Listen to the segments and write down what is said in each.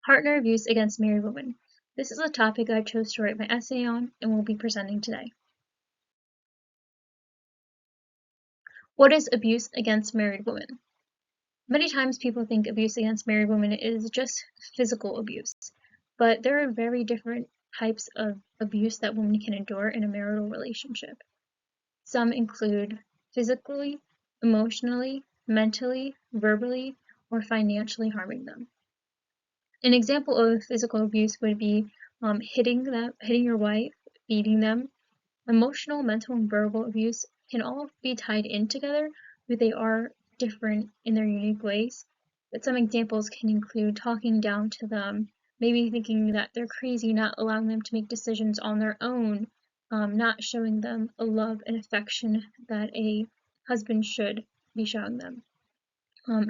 Partner abuse against married women. This is a topic I chose to write my essay on and will be presenting today. What is abuse against married women? Many times people think abuse against married women is just physical abuse, but there are very different types of abuse that women can endure in a marital relationship. Some include physically, emotionally, mentally, verbally, or financially harming them. An example of physical abuse would be hitting your wife, beating them. Emotional, mental, and verbal abuse can all be tied in together, but they are different in their unique ways. But some examples can include talking down to them, maybe thinking that they're crazy, not allowing them to make decisions on their own, not showing them a love and affection that a husband should be showing them.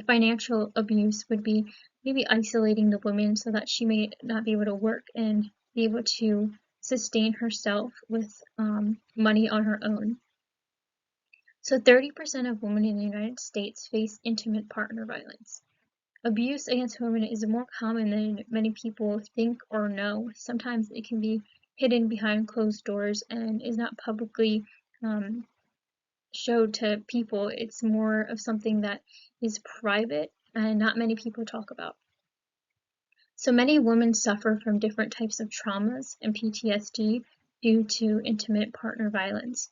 Financial abuse would be maybe isolating the woman so that she may not be able to work and be able to sustain herself with money on her own. So 30% of women in the United States face intimate partner violence. Abuse against women is more common than many people think or know. Sometimes it can be hidden behind closed doors and is not publicly showed to people. It's more of something that is private and not many people talk about. So many women suffer from different types of traumas and PTSD due to intimate partner violence.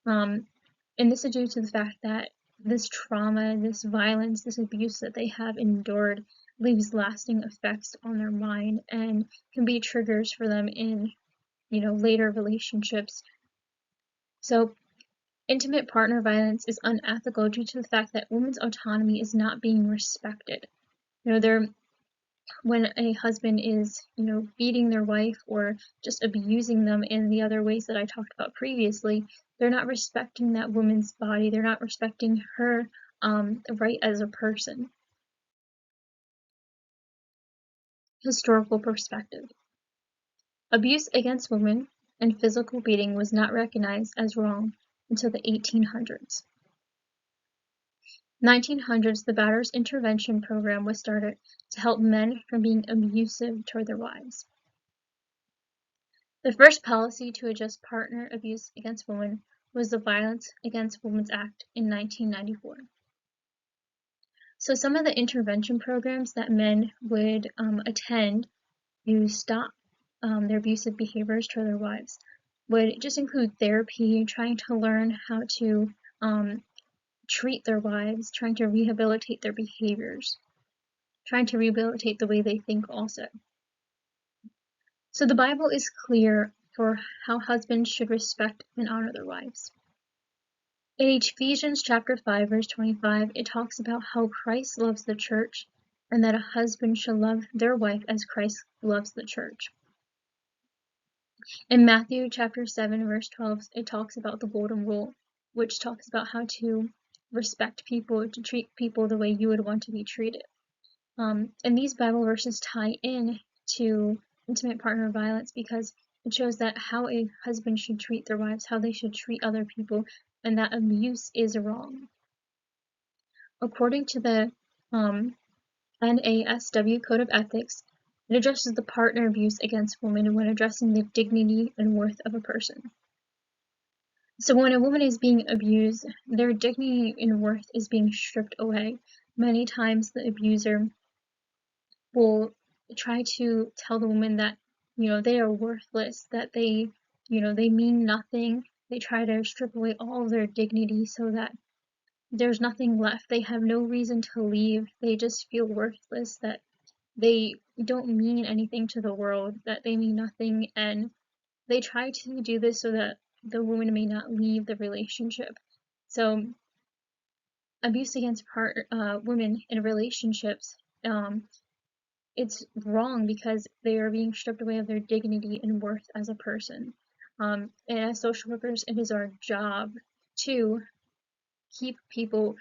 And this is due to the fact that this trauma, this violence, this abuse that they have endured leaves lasting effects on their mind and can be triggers for them in, later relationships. So intimate partner violence is unethical due to the fact that women's autonomy is not being respected. When a husband is, beating their wife or just abusing them in the other ways that I talked about previously, they're not respecting that woman's body. They're not respecting her right as a person. Historical perspective. Abuse against women and physical beating was not recognized as wrong until the 1800s. 1900s, the Batters Intervention Program was started to help men from being abusive toward their wives. The first policy to address partner abuse against women was the Violence Against Women Act in 1994. So some of the intervention programs that men would attend to stop their abusive behaviors toward their wives would just include therapy, trying to learn how to treat their wives, trying to rehabilitate their behaviors, trying to rehabilitate the way they think also. So the Bible is clear for how husbands should respect and honor their wives. In Ephesians chapter 5, verse 25, it talks about how Christ loves the church and that a husband should love their wife as Christ loves the church. In Matthew chapter 7, verse 12, it talks about the golden rule, which talks about how to respect people, to treat people the way you would want to be treated. And these Bible verses tie in to intimate partner violence because it shows that how a husband should treat their wives, how they should treat other people, and that abuse is wrong. According to the NASW Code of Ethics, it addresses the partner abuse against women when addressing the dignity and worth of a person. So when a woman is being abused, their dignity and worth is being stripped away. Many times the abuser will try to tell the woman that, they are worthless, that they mean nothing. They try to strip away all of their dignity so that there's nothing left. They have no reason to leave. They just feel worthless, that they don't mean anything to the world, that they mean nothing, and they try to do this so that the woman may not leave the relationship. So abuse against women in relationships, it's wrong because they are being stripped away of their dignity and worth as a person. And as social workers, it is our job to keep people,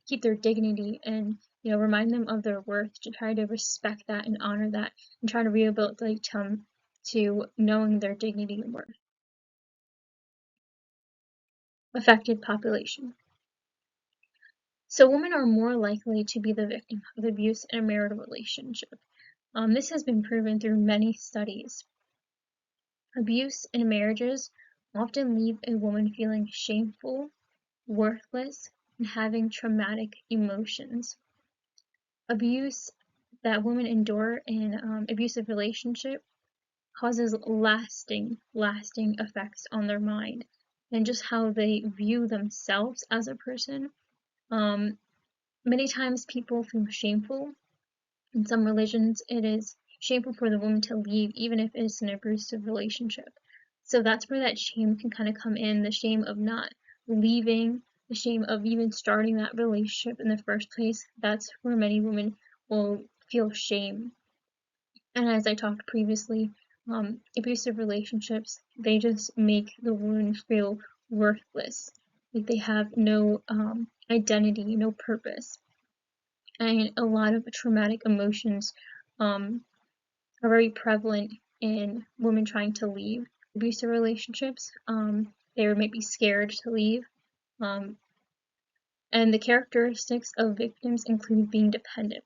keep their dignity and, remind them of their worth, to try to respect that and honor that and try to rehabilitate them to knowing their dignity and worth. Affected population. So women are more likely to be the victim of abuse in a marital relationship. This has been proven through many studies. Abuse in marriages often leave a woman feeling shameful, worthless, and having traumatic emotions. Abuse that women endure in abusive relationship causes lasting effects on their mind and just how they view themselves as a person. Um, Many times people feel shameful. In some religions, it is shameful for the woman to leave, even if it's an abusive relationship. So that's where that shame can kind of come in, the shame of not leaving, the shame of even starting that relationship in the first place. That's where many women will feel shame. And as I talked previously, abusive relationships, they just make the woman feel worthless. Like they have no identity, no purpose. And a lot of traumatic emotions um, are very prevalent in women trying to leave abusive relationships. They might be scared to leave. Um, and the characteristics of victims include being dependent.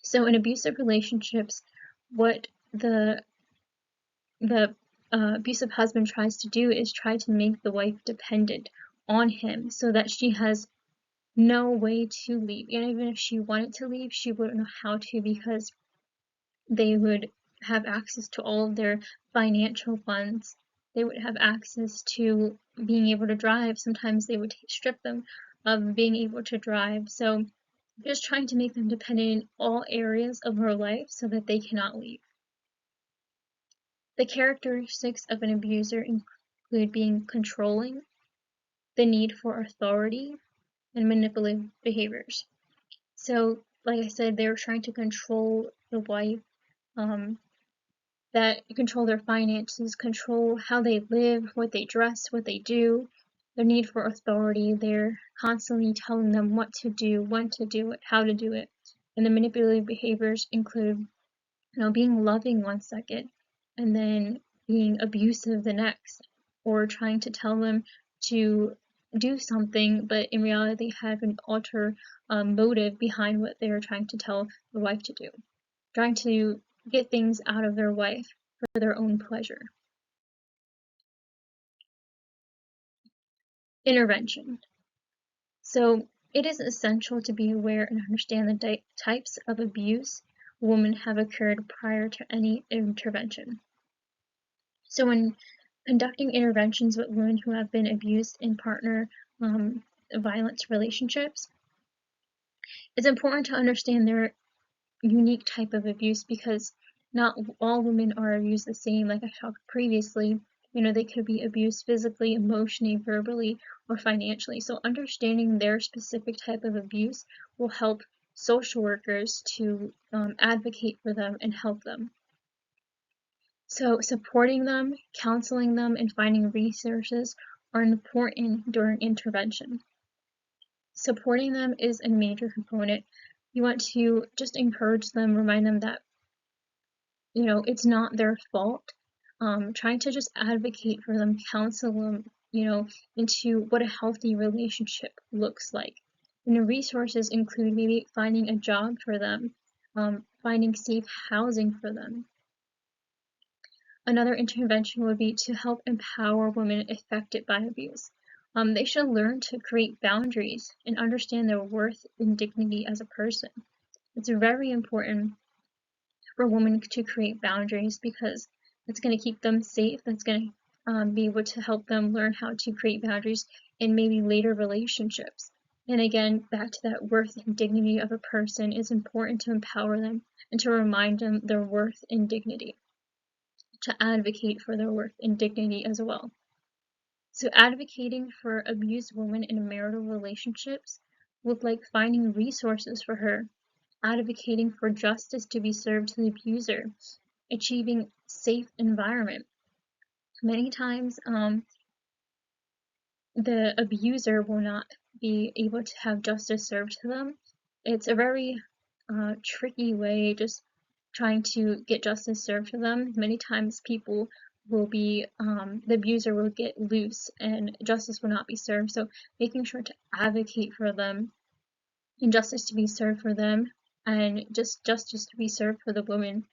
So in abusive relationships, what the abusive husband tries to do is try to make the wife dependent on him so that she has no way to leave. And even if she wanted to leave, she wouldn't know how to because they would have access to all of their financial funds. They would have access to being able to drive. Sometimes they would strip them of being able to drive. So just trying to make them dependent in all areas of her life so that they cannot leave. The characteristics of an abuser include being controlling, the need for authority, and manipulative behaviors. So, like I said, they were trying to control the wife, um, that control their finances, control how they live, what they dress, what they do, their need for authority. They're constantly telling them what to do, when to do it, how to do it. And the manipulative behaviors include, being loving one second and then being abusive the next, or trying to tell them to do something, but in reality they have an ulterior motive behind what they are trying to tell the wife to do, trying to get things out of their wife for their own pleasure. Intervention. So it is essential to be aware and understand the types of abuse women have occurred prior to any intervention. So when conducting interventions with women who have been abused in partner violence relationships, it's important to understand their unique type of abuse because not all women are abused the same. Like I talked previously, they could be abused physically, emotionally, verbally, or financially. So understanding their specific type of abuse will help social workers to advocate for them and help them. So supporting them, counseling them, and finding resources are important during intervention. Supporting them is a major component. You want to just encourage them, remind them that, it's not their fault. Trying to just advocate for them, counsel them, into what a healthy relationship looks like. And the resources include maybe finding a job for them, finding safe housing for them. Another intervention would be to help empower women affected by abuse. They should learn to create boundaries and understand their worth and dignity as a person. It's very important for women to create boundaries because it's going to keep them safe. That's going to be able to help them learn how to create boundaries in maybe later relationships. And again, back to that worth and dignity of a person, is important to empower them and to remind them their worth and dignity, to advocate for their worth and dignity as well. So advocating for abused women in marital relationships look like finding resources for her, advocating for justice to be served to the abuser, achieving safe environment. Many times, the abuser will not be able to have justice served to them. It's a very tricky way, just trying to get justice served to them. Many times people will be, the abuser will get loose and justice will not be served. So making sure to advocate for them and justice to be served for them, and just justice to be served for the women.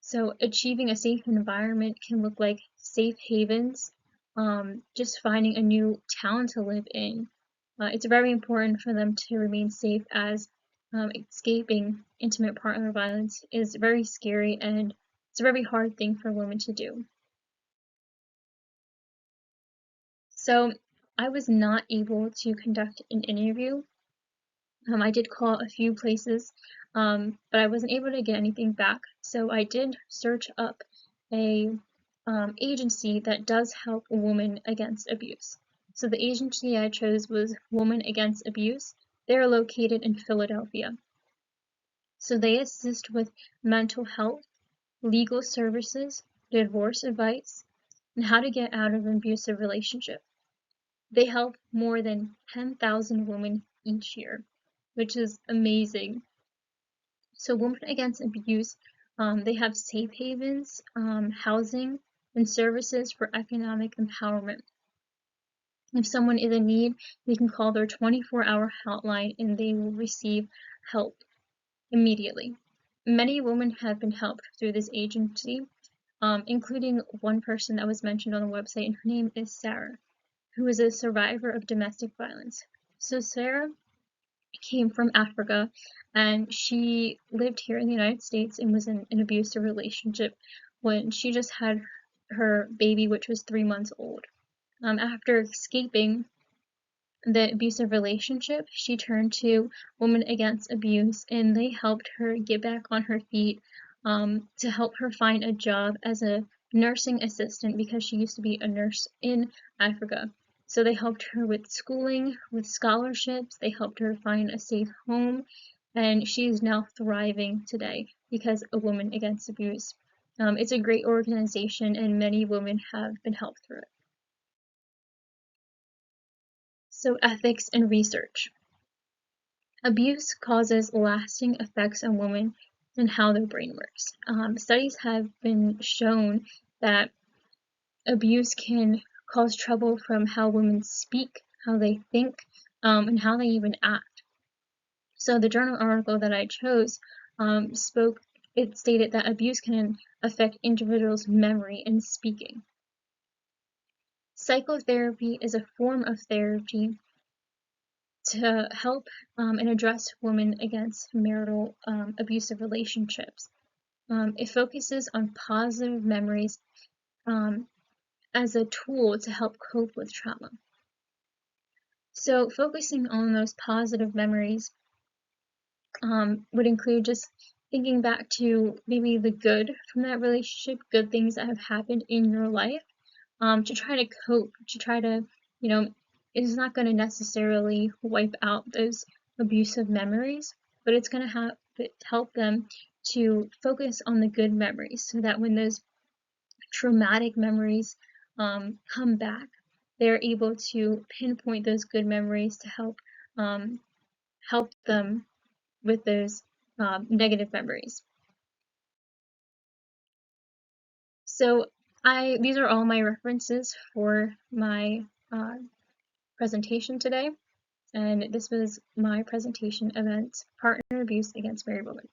So achieving a safe environment can look like safe havens, just finding a new town to live in. It's very important for them to remain safe as escaping intimate partner violence is very scary and it's a very hard thing for women to do. So I was not able to conduct an interview. I did call a few places, but I wasn't able to get anything back. So I did search up a agency that does help women against abuse. So the agency I chose was Women Against Abuse. They're located in Philadelphia. So they assist with mental health, legal services, divorce advice, and how to get out of an abusive relationship. They help more than 10,000 women each year, which is amazing. So Women Against Abuse, they have safe havens, housing, and services for economic empowerment. If someone is in need, they can call their 24-hour hotline and they will receive help immediately. Many women have been helped through this agency, including one person that was mentioned on the website, and her name is Sarah, who is a survivor of domestic violence. So Sarah came from Africa and she lived here in the United States and was in an abusive relationship when she just had her baby, which was 3 months old. After escaping the abusive relationship, she turned to Women Against Abuse and they helped her get back on her feet, to help her find a job as a nursing assistant because she used to be a nurse in Africa. So they helped her with schooling, with scholarships, they helped her find a safe home, and she is now thriving today because of Women Against Abuse. It's a great organization and many women have been helped through it. So ethics and research. Abuse causes lasting effects on women and how their brain works. Studies have been shown that abuse can cause trouble from how women speak, how they think, and how they even act. So the journal article that I chose it stated that abuse can affect individuals' memory and speaking. Psychotherapy is a form of therapy to help and address women against marital abusive relationships. It focuses on positive memories as a tool to help cope with trauma. So focusing on those positive memories would include just thinking back to maybe the good from that relationship, good things that have happened in your life, to try to cope, to try to, it's not going to necessarily wipe out those abusive memories, but it's going to help them to focus on the good memories so that when those traumatic memories come back, they're able to pinpoint those good memories to help them with those negative memories. So these are all my references for my presentation today, and this was my presentation about partner abuse against married women.